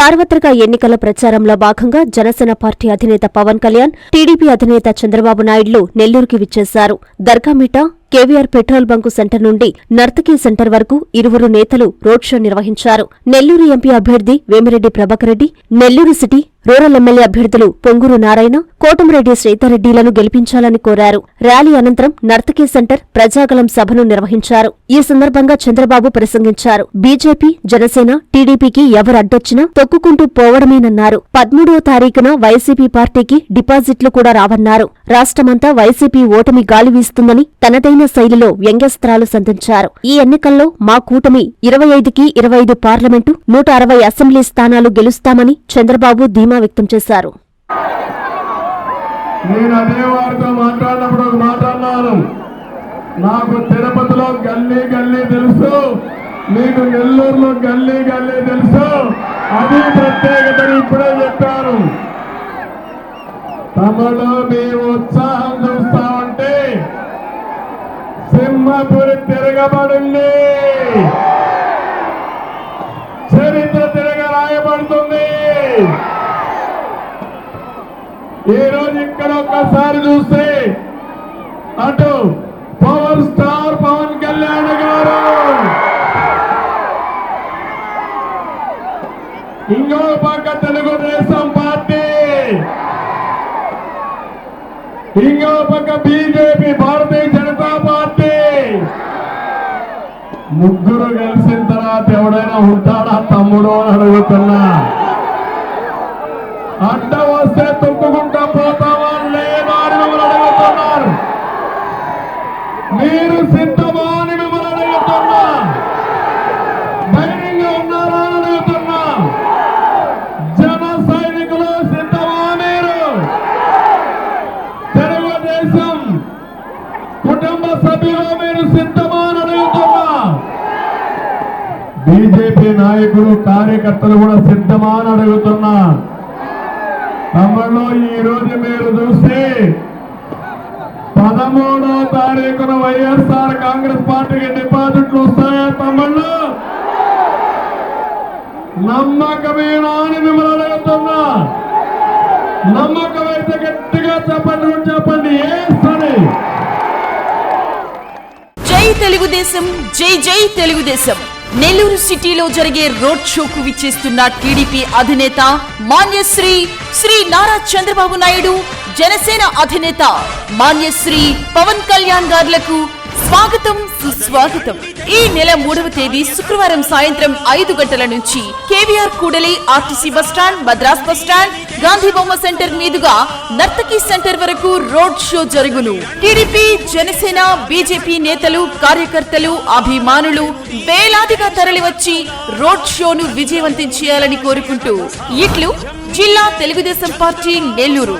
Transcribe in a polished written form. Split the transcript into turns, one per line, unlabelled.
సార్వత్రిక ఎన్నికల ప్రచారంలో భాగంగా జనసేన పార్టీ అధినేత పవన్ కళ్యాణ్, టీడీపీ అధినేత చంద్రబాబు నాయుడులు నెల్లూరుకి విచ్చేశారు. దర్గామిట, కేవీఆర్ పెట్రోల్ బంకు సెంటర్ నుండి నర్తకీ సెంటర్ వరకు ఇరువురు నేతలు రోడ్ షో నిర్వహించారు. నెల్లూరు ఎంపీ అభ్యర్థి Vemireddy Prabhakar Reddy, Nellore city rural MLA అభ్యర్థులు పొంగూరు నారాయణ, కోటమిరెడ్డి శ్రీధర్రెడ్డిలను గెలిపించాలని కోరారు. ర్యాలీ అనంతరం నర్తకీ సెంటర్ ప్రజాగళం సభను నిర్వహించారు. ఈ సందర్భంగా చంద్రబాబు ప్రసంగించారు. బీజేపీ, జనసేన, టీడీపీకి ఎవరు అడ్డొచ్చినా తొక్కుకుంటూ పోవడమేనన్నారు. 13వ తారీఖున వైసీపీ పార్టీకి డిపాజిట్లు కూడా రావన్నారు. రాష్ట్రమంతా వైసీపీ ఓటమి గాలి వీస్తుందని తనదైన శైలిలో వ్యంగ్యాస్త్రాలు సంధించారు. ఈ ఎన్నికల్లో మా కూటమి 25కి 25 పార్లమెంటు, 160 అసెంబ్లీ స్థానాలు గెలుస్తామని చంద్రబాబు ధీమా వ్యక్తం చేశారు.
నేను అదే వారితో మాట్లాడినప్పుడు ఒక మాట అన్నాను. నాకు తిరుపతిలో గల్లీ గల్లీ తెలుసు, మీకు నెల్లూరులో గల్లీ గల్లీ తెలుసు. అది ప్రత్యేకతని ఇప్పుడే చెప్పారు. తమలో మీ ఉత్సాహం చూస్తా ఉంటే సింహపురి తిరగబడింది, చరిత్ర తిరగ రాయబడుతుంది. ఈ రోజు ఇక్కడ ఒక్కసారి చూస్తే అటు పవర్ స్టార్ పవన్ కళ్యాణ్ గారు, ఇంకో పక్క తెలుగుదేశం పార్టీ, ఇంకో పక్క బీజేపీ భారతీయ జనతా పార్టీ, ముగ్గురు కలిసిన తర్వాత ఎవడైనా ఉంటాడా తమ్ముడు అని అడుగుతున్నా. అడ్డ వస్తే తొక్కుకుంటా పోతావా లేదా అని మిమ్మల్ని అడుగుతున్నారు. మీరు సిద్ధమా అని మిమ్మల్ని అడుగుతున్నా. ధైర్యంగా ఉన్నారా అని అడుగుతున్నా. జన సైనికులు సిద్ధమా? మీరు తెలుగుదేశం కుటుంబ సభ్యులు మీరు సిద్ధమా అని అడుగుతున్నా. బీజేపీ నాయకులు కార్యకర్తలు కూడా సిద్ధమా అని అడుగుతున్నా. తమలో ఈ రోజు మీరు చూస్తే 13వ తారీఖున వైఎస్ఆర్ కాంగ్రెస్ పార్టీకి డిపాజిట్లు వస్తాయా తమ్ముళ్ళు? నమ్మకమేనా అని మిమ్మల్ని అడుగుతున్నా. నమ్మకమైతే గట్టిగా చెప్పండి, చెప్పండి ఏసని.
జై తెలుగుదేశం, జై జై తెలుగుదేశం. నెల్లూరు సిటీలో జరిగే రోడ్ షోకు విచ్చేస్తున్న టీడీపీ అధినేత మాన్యశ్రీ శ్రీ నారా చంద్రబాబు నాయుడు, జనసేన అధినేత మాన్యశ్రీ పవన్ కళ్యాణ్ గారులకు స్వాగతం, సుస్వాగతం. ఈ నెల 3వ తేదీ శుక్రవారం సాయంత్రం 5 గంటల నుంచి కేవీఆర్ కూడలి RTC bus stand, Madras bus stand, Gandhi బొమ్మ సెంటర్ మీదుగా నర్తకీ సెంటర్ వరకు రోడ్ షో జరుగును. టీడీపీ, జనసేన, బీజేపీ నేతలు, కార్యకర్తలు, అభిమానులు వేలాదిగా తరలివచ్చి రోడ్ షోను విజయవంతం చేయాలని కోరుకుంటూ ఇట్లు జిల్లా తెలుగుదేశం పార్టీ నెల్లూరు.